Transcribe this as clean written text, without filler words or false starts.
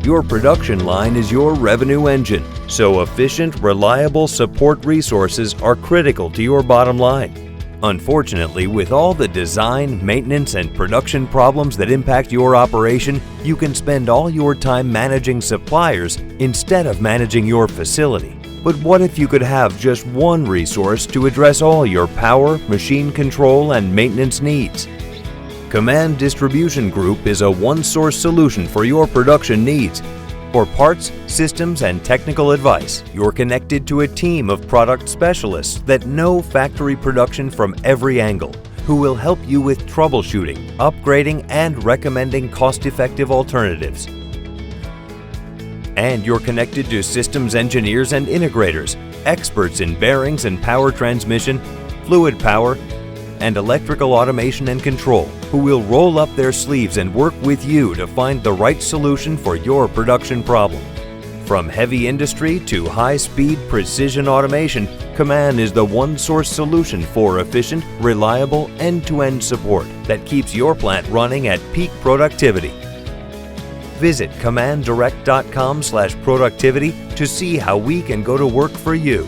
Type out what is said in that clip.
Your production line is your revenue engine, so efficient, reliable support resources are critical to your bottom line. Unfortunately, with all the design, maintenance, and production problems that impact your operation, you can spend all your time managing suppliers instead of managing your facility. But what if you could have just one resource to address all your power, machine control, and maintenance needs? Kaman Distribution Group is a one-source solution for your production needs. For parts, systems, and technical advice, you're connected to a team of product specialists that know factory production from every angle, who will help you with troubleshooting, upgrading, and recommending cost-effective alternatives. And you're connected to systems engineers and integrators, experts in bearings and power transmission, fluid power, and electrical automation and control, who will roll up their sleeves and work with you to find the right solution for your production problem. From heavy industry to high-speed precision automation, Kaman is the one-source solution for efficient, reliable, end-to-end support that keeps your plant running at peak productivity. Visit kamandirect.com/productivity to see how we can go to work for you.